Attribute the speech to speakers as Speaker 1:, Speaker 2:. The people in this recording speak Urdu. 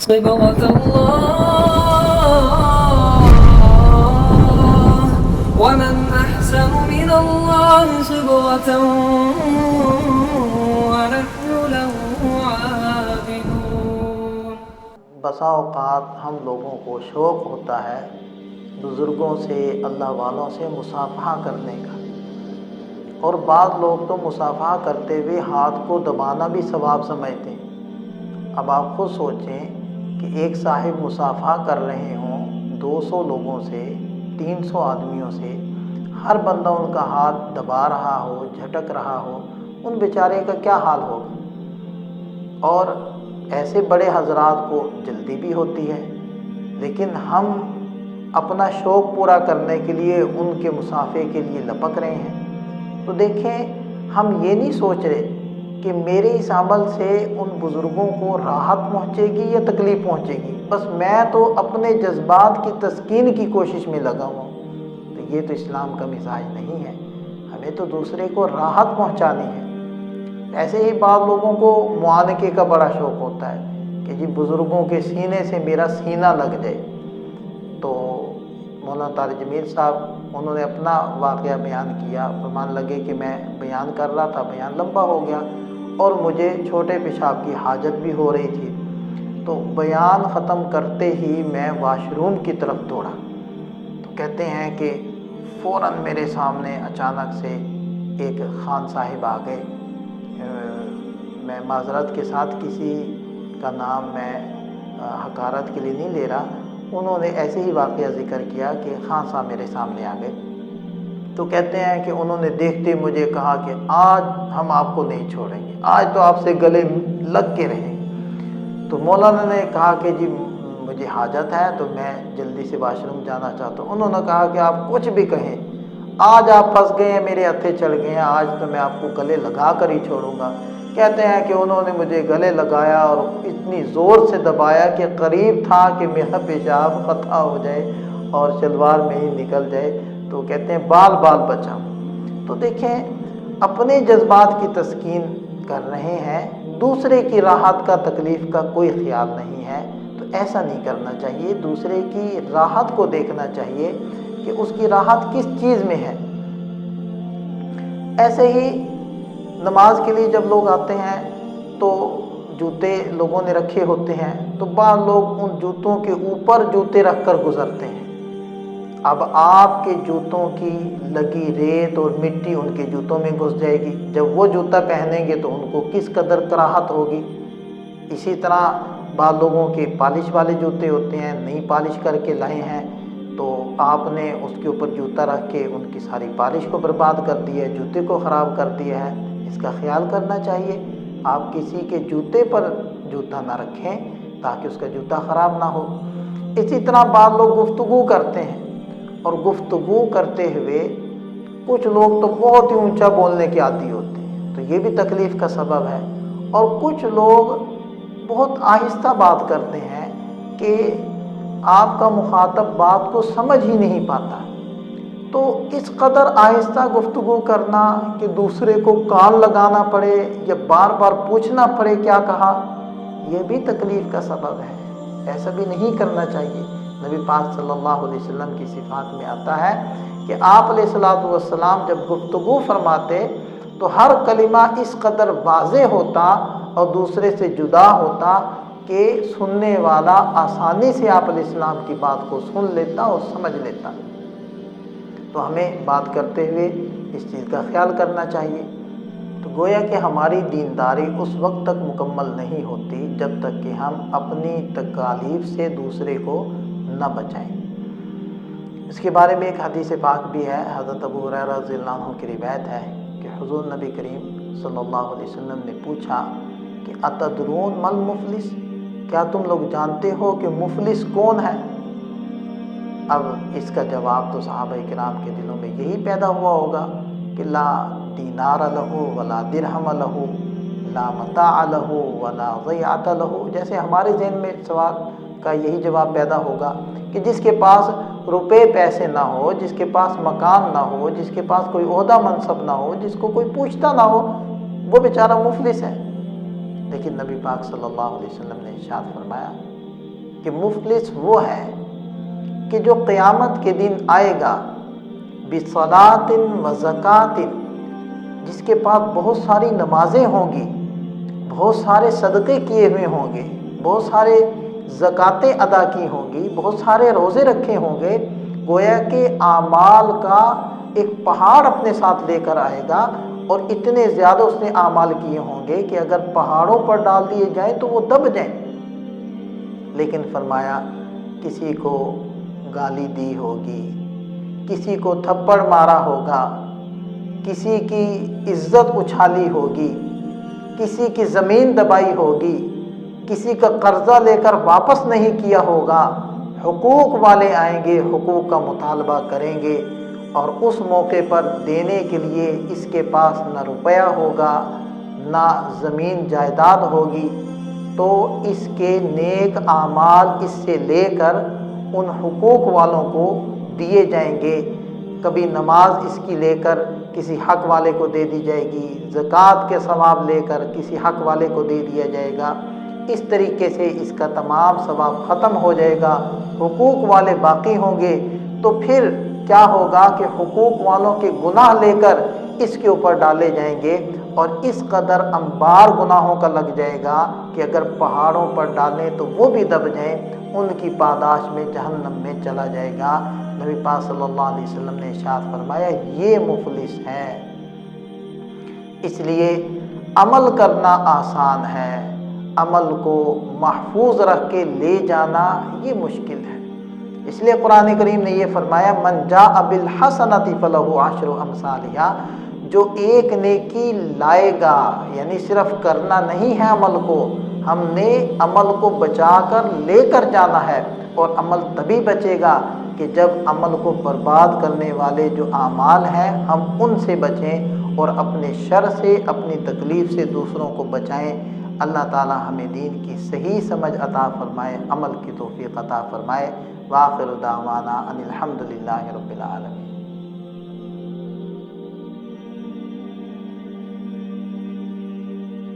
Speaker 1: صبغة الله ومن أحسن من الله صبغة ونحن له عابدون۔
Speaker 2: بسا اوقات ہم لوگوں کو شوق ہوتا ہے بزرگوں سے، اللہ والوں سے مصافحہ کرنے کا، اور بعض لوگ تو مصافحہ کرتے ہوئے ہاتھ کو دبانا بھی ثواب سمجھتے ہیں۔ اب آپ خود سوچیں کہ ایک صاحب مصافحہ کر رہے ہوں 200 لوگوں سے، 300 آدمیوں سے، ہر بندہ ان کا ہاتھ دبا رہا ہو، جھٹک رہا ہو، ان بیچارے کا کیا حال ہوگا؟ اور ایسے بڑے حضرات کو جلدی بھی ہوتی ہے، لیکن ہم اپنا شوق پورا کرنے کے لیے ان کے مصافحے کے لیے لپک رہے ہیں۔ تو دیکھیں، ہم یہ نہیں سوچ رہے کہ میرے اس عمل سے ان بزرگوں کو راحت پہنچے گی یا تکلیف پہنچے گی، بس میں تو اپنے جذبات کی تسکین کی کوشش میں لگا ہوا ہوں۔ تو یہ تو اسلام کا مزاج نہیں ہے، ہمیں تو دوسرے کو راحت پہنچانی ہے۔ ایسے ہی بعض لوگوں کو معانقے کا بڑا شوق ہوتا ہے کہ جی بزرگوں کے سینے سے میرا سینہ لگ جائے۔ تو مولانا طارق جمیل صاحب انہوں نے اپنا واقعہ بیان کیا، فرمان لگے کہ میں بیان کر رہا تھا، بیان لمبا ہو گیا اور مجھے چھوٹے پیشاب کی حاجت بھی ہو رہی تھی، تو بیان ختم کرتے ہی میں واش روم کی طرف دوڑا۔ تو کہتے ہیں کہ فوراً میرے سامنے اچانک سے ایک خان صاحب آ گئے۔ میں معذرت کے ساتھ کسی کا نام میں حقارت کے لیے نہیں لے رہا، انہوں نے ایسے ہی واقعہ ذکر کیا کہ خان صاحب میرے سامنے آ گئے۔ تو کہتے ہیں کہ انہوں نے دیکھتے مجھے کہا کہ آج ہم آپ کو نہیں چھوڑیں گے، آج تو آپ سے گلے لگ کے رہیں گے۔ تو مولانا نے کہا کہ جی مجھے حاجت ہے تو میں جلدی سے واش روم جانا چاہتا ہوں۔ انہوں نے کہا کہ آپ کچھ بھی کہیں، آج آپ پھنس گئے ہیں، میرے ہتھے چڑھ گئے ہیں، آج تو میں آپ کو گلے لگا کر ہی چھوڑوں گا۔ کہتے ہیں کہ انہوں نے مجھے گلے لگایا اور اتنی زور سے دبایا کہ قریب تھا کہ میرا پیشاب قطع ہو جائے اور شلوار میں ہی نکل جائے۔ تو کہتے ہیں بال بال بچا۔ تو دیکھیں، اپنے جذبات کی تسکین کر رہے ہیں، دوسرے کی راحت کا، تکلیف کا کوئی خیال نہیں ہے۔ تو ایسا نہیں کرنا چاہیے، دوسرے کی راحت کو دیکھنا چاہیے کہ اس کی راحت کس چیز میں ہے۔ ایسے ہی نماز کے لیے جب لوگ آتے ہیں تو جوتے لوگوں نے رکھے ہوتے ہیں، تو بعض لوگ ان جوتوں کے اوپر جوتے رکھ کر گزرتے ہیں۔ اب آپ کے جوتوں کی لگی ریت اور مٹی ان کے جوتوں میں گھس جائے گی، جب وہ جوتا پہنیں گے تو ان کو کس قدر کراہت ہوگی۔ اسی طرح بعض لوگوں کے پالش والے جوتے ہوتے ہیں، نئی پالش کر کے لائے ہیں، تو آپ نے اس کے اوپر جوتا رکھ کے ان کی ساری پالش کو برباد کر دیا ہے، جوتے کو خراب کر دیا ہے۔ اس کا خیال کرنا چاہیے، آپ کسی کے جوتے پر جوتا نہ رکھیں تاکہ اس کا جوتا خراب نہ ہو۔ اسی طرح بعض لوگ گفتگو کرتے ہیں، اور گفتگو کرتے ہوئے کچھ لوگ تو بہت ہی اونچا بولنے کے عادی ہوتے ہیں، تو یہ بھی تکلیف کا سبب ہے۔ اور کچھ لوگ بہت آہستہ بات کرتے ہیں کہ آپ کا مخاطب بات کو سمجھ ہی نہیں پاتا۔ تو اس قدر آہستہ گفتگو کرنا کہ دوسرے کو کان لگانا پڑے یا بار بار پوچھنا پڑے کیا کہا، یہ بھی تکلیف کا سبب ہے۔ ایسا بھی نہیں کرنا چاہیے۔ نبی پاک صلی اللہ علیہ وسلم کی صفات میں آتا ہے کہ آپ علیہ السلام جب گفتگو فرماتے تو ہر کلمہ اس قدر واضح ہوتا اور دوسرے سے جدا ہوتا کہ سننے والا آسانی سے آپ علیہ السلام کی بات کو سن لیتا اور سمجھ لیتا۔ تو ہمیں بات کرتے ہوئے اس چیز کا خیال کرنا چاہیے۔ تو گویا کہ ہماری دینداری اس وقت تک مکمل نہیں ہوتی جب تک کہ ہم اپنی تکالیف سے دوسرے کو نہ بچائیں۔ اس کے بارے میں ایک حدیث پاک بھی ہے، حضرت ابو ہریرہ رضی اللہ عنہ کی روایت ہے کہ حضور نبی کریم صلی اللہ علیہ وسلم نے پوچھا کہ اتدرون مل مفلس، کیا تم لوگ جانتے ہو کہ مفلس کون ہے؟ اب اس کا جواب تو صحابہ کرام کے دلوں میں یہی پیدا ہوا ہوگا کہ لا دینار لہ ولا درہم لہ، لا متاع لہ ولا ضیعۃ لہ۔ جیسے ہمارے ذہن میں سوال کا یہی جواب پیدا ہوگا کہ جس کے پاس روپے پیسے نہ ہو، جس کے پاس مکان نہ ہو، جس کے پاس کوئی عہدہ منصب نہ ہو، جس کو کوئی پوچھتا نہ ہو، وہ بیچارہ مفلس ہے۔ لیکن نبی پاک صلی اللہ علیہ وسلم نے ارشاد فرمایا کہ مفلس وہ ہے کہ جو قیامت کے دن آئے گا بصلاۃ و زکوٰۃ، جس کے پاس بہت ساری نمازیں ہوں گی، بہت سارے صدقے کیے ہوئے ہوں گے، بہت سارے زکاتیں ادا کی ہوں گی، بہت سارے روزے رکھے ہوں گے، گویا کہ اعمال کا ایک پہاڑ اپنے ساتھ لے کر آئے گا، اور اتنے زیادہ اس نے اعمال کیے ہوں گے کہ اگر پہاڑوں پر ڈال دیے جائیں تو وہ دب جائیں۔ لیکن فرمایا کسی کو گالی دی ہوگی، کسی کو تھپڑ مارا ہوگا، کسی کی عزت اچھالی ہوگی، کسی کی زمین دبائی ہوگی، کسی کا قرضہ لے کر واپس نہیں کیا ہوگا، حقوق والے آئیں گے، حقوق کا مطالبہ کریں گے، اور اس موقع پر دینے کے لیے اس کے پاس نہ روپیہ ہوگا نہ زمین جائیداد ہوگی، تو اس کے نیک اعمال اس سے لے کر ان حقوق والوں کو دیے جائیں گے۔ کبھی نماز اس کی لے کر کسی حق والے کو دے دی جائے گی، زکوٰۃ کے ثواب لے کر کسی حق والے کو دے دیا جائے گا، اس طریقے سے اس کا تمام ثواب ختم ہو جائے گا، حقوق والے باقی ہوں گے۔ تو پھر کیا ہوگا کہ حقوق والوں کے گناہ لے کر اس کے اوپر ڈالے جائیں گے، اور اس قدر انبار گناہوں کا لگ جائے گا کہ اگر پہاڑوں پر ڈالیں تو وہ بھی دب جائیں، ان کی پاداش میں جہنم میں چلا جائے گا۔ نبی پاک صلی اللہ علیہ وسلم نے ارشاد فرمایا یہ مفلس ہے۔ اس لیے عمل کرنا آسان ہے، عمل کو محفوظ رکھ کے لے جانا یہ مشکل ہے۔ اس لیے قرآن کریم نے یہ فرمایا من جاء بالحسنۃ فلہ عشر امثالھا، جو ایک نیکی لائے گا، یعنی صرف کرنا نہیں ہے عمل کو، ہم نے عمل کو بچا کر لے کر جانا ہے، اور عمل تبھی بچے گا کہ جب عمل کو برباد کرنے والے جو اعمال ہیں ہم ان سے بچیں اور اپنے شر سے، اپنی تکلیف سے دوسروں کو بچائیں۔ اللہ تعالی ہمیں دین کی صحیح سمجھ عطا فرمائے، عمل کی توفیق عطا فرمائے۔ وآخر دعوانا ان الحمد للہ رب العالمین۔